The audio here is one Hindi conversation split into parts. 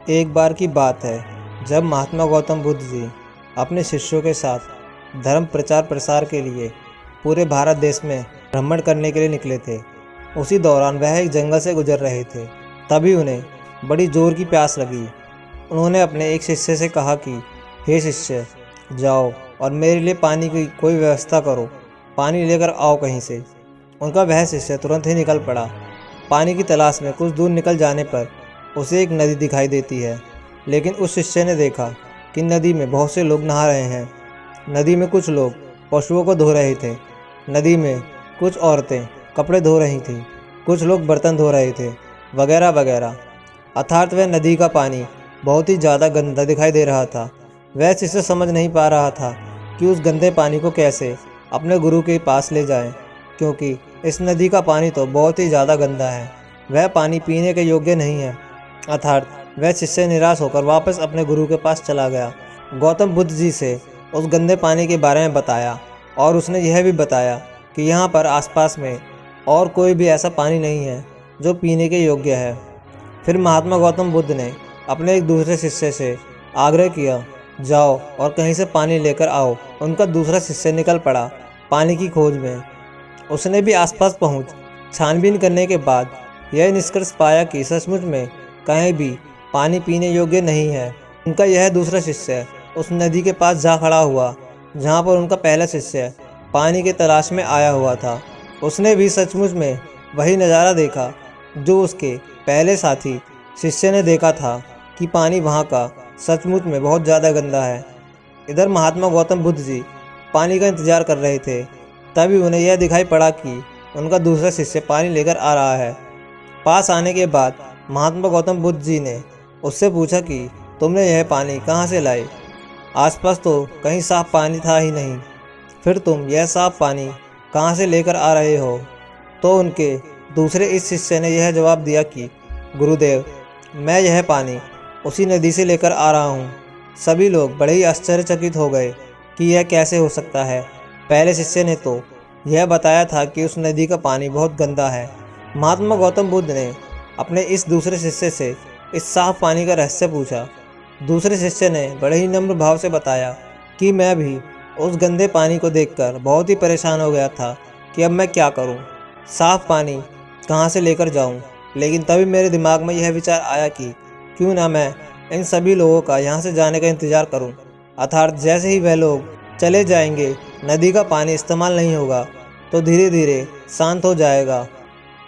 एक बार की बात है जब महात्मा गौतम बुद्ध जी अपने शिष्यों के साथ धर्म प्रचार प्रसार के लिए पूरे भारत देश में भ्रमण करने के लिए निकले थे। उसी दौरान वह एक जंगल से गुजर रहे थे। तभी उन्हें बड़ी जोर की प्यास लगी। उन्होंने अपने एक शिष्य से कहा कि हे शिष्य, जाओ और मेरे लिए पानी की कोई व्यवस्था करो, पानी लेकर आओ कहीं से। उनका वह शिष्य तुरंत ही निकल पड़ा। पानी की तलाश में कुछ दूर निकल जाने पर उसे एक नदी दिखाई देती है, लेकिन उस शिष्य ने देखा कि नदी में बहुत से लोग नहा रहे हैं। नदी में कुछ लोग पशुओं को धो रहे थे, नदी में कुछ औरतें कपड़े धो रही थीं, कुछ लोग बर्तन धो रहे थे, वगैरह वगैरह। अर्थात वह नदी का पानी बहुत ही ज़्यादा गंदा दिखाई दे रहा था। वह शिष्य समझ नहीं पा रहा था कि उस गंदे पानी को कैसे अपने गुरु के पास ले जाएं, क्योंकि इस नदी का पानी तो बहुत ही ज़्यादा गंदा है। वह पानी पीने के योग्य नहीं है। अर्थात वह शिष्य निराश होकर वापस अपने गुरु के पास चला गया। गौतम बुद्ध जी से उस गंदे पानी के बारे में बताया और उसने यह भी बताया कि यहाँ पर आसपास में और कोई भी ऐसा पानी नहीं है जो पीने के योग्य है। फिर महात्मा गौतम बुद्ध ने अपने एक दूसरे शिष्य से आग्रह किया, जाओ और कहीं से पानी लेकर आओ। उनका दूसरा शिष्य निकल पड़ा पानी की खोज में। उसने भी आसपास पहुँच छानबीन करने के बाद यह निष्कर्ष पाया कि सचमुच में कहीं भी पानी पीने योग्य नहीं है। उनका यह दूसरा शिष्य उस नदी के पास जा खड़ा हुआ जहाँ पर उनका पहला शिष्य पानी की तलाश में आया हुआ था। उसने भी सचमुच में वही नज़ारा देखा जो उसके पहले साथी शिष्य ने देखा था कि पानी वहाँ का सचमुच में बहुत ज़्यादा गंदा है। इधर महात्मा गौतम बुद्ध जी पानी का इंतज़ार कर रहे थे। तभी उन्हें यह दिखाई पड़ा कि उनका दूसरा शिष्य पानी लेकर आ रहा है। पास आने के बाद महात्मा गौतम बुद्ध जी ने उससे पूछा कि तुमने यह पानी कहाँ से लाए? आसपास तो कहीं साफ पानी था ही नहीं, फिर तुम यह साफ पानी कहाँ से लेकर आ रहे हो? तो उनके दूसरे इस शिष्य ने यह जवाब दिया कि गुरुदेव, मैं यह पानी उसी नदी से लेकर आ रहा हूँ। सभी लोग बड़े ही आश्चर्यचकित हो गए कि यह कैसे हो सकता है। पहले शिष्य ने तो यह बताया था कि उस नदी का पानी बहुत गंदा है। महात्मा गौतम बुद्ध ने अपने इस दूसरे शिष्य से इस साफ पानी का रहस्य पूछा। दूसरे शिष्य ने बड़े ही नम्र भाव से बताया कि मैं भी उस गंदे पानी को देखकर बहुत ही परेशान हो गया था कि अब मैं क्या करूं, साफ पानी कहां से लेकर जाऊं। लेकिन तभी मेरे दिमाग में यह विचार आया कि क्यों ना मैं इन सभी लोगों का यहां से जाने का इंतज़ार करूं। अर्थात जैसे ही वह लोग चले जाएंगे, नदी का पानी इस्तेमाल नहीं होगा तो धीरे धीरे शांत हो जाएगा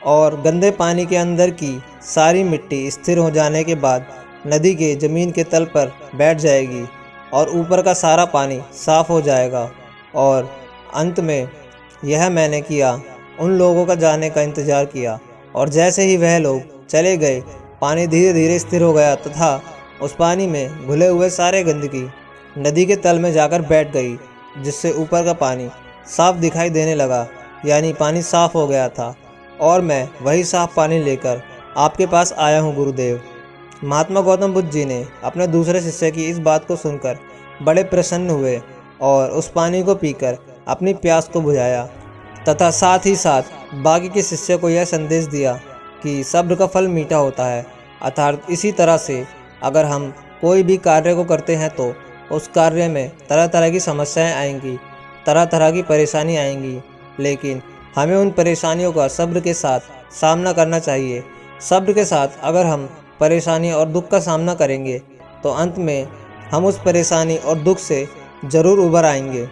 और गंदे पानी के अंदर की सारी मिट्टी स्थिर हो जाने के बाद नदी के ज़मीन के तल पर बैठ जाएगी और ऊपर का सारा पानी साफ हो जाएगा। और अंत में यह मैंने किया, उन लोगों का जाने का इंतज़ार किया और जैसे ही वह लोग चले गए, पानी धीरे धीरे स्थिर हो गया तथा उस पानी में घुले हुए सारे गंदगी नदी के तल में जाकर बैठ गई, जिससे ऊपर का पानी साफ दिखाई देने लगा। यानी पानी साफ हो गया था और मैं वही साफ पानी लेकर आपके पास आया हूँ गुरुदेव। महात्मा गौतम बुद्ध जी ने अपने दूसरे शिष्य की इस बात को सुनकर बड़े प्रसन्न हुए और उस पानी को पीकर अपनी प्यास को बुझाया तथा साथ ही साथ बाकी के शिष्य को यह संदेश दिया कि सब्र का फल मीठा होता है। अर्थात इसी तरह से अगर हम कोई भी कार्य को करते हैं तो उस कार्य में तरह तरह की समस्याएं आएंगी, तरह तरह की परेशानी आएंगी, लेकिन हमें उन परेशानियों का सब्र के साथ सामना करना चाहिए। सब्र के साथ अगर हम परेशानी और दुख का सामना करेंगे तो अंत में हम उस परेशानी और दुख से ज़रूर उबर आएंगे।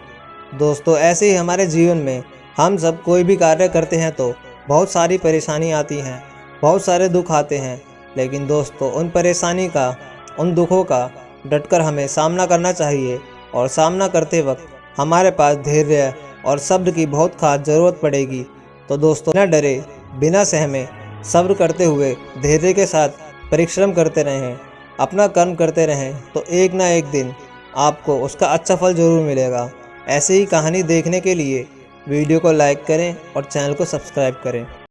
दोस्तों, ऐसे ही हमारे जीवन में हम सब कोई भी कार्य करते हैं तो बहुत सारी परेशानी आती हैं, बहुत सारे दुख आते हैं, लेकिन दोस्तों उन परेशानी का, उन दुखों का डटकर हमें सामना करना चाहिए। और सामना करते वक्त हमारे पास धैर्य और सब्र की बहुत खास ज़रूरत पड़ेगी। तो दोस्तों, बिना डरे, बिना सहमे, सब्र करते हुए धैर्य के साथ परिश्रम करते रहें, अपना कर्म करते रहें, तो एक ना एक दिन आपको उसका अच्छा फल ज़रूर मिलेगा। ऐसे ही कहानी देखने के लिए वीडियो को लाइक करें और चैनल को सब्सक्राइब करें।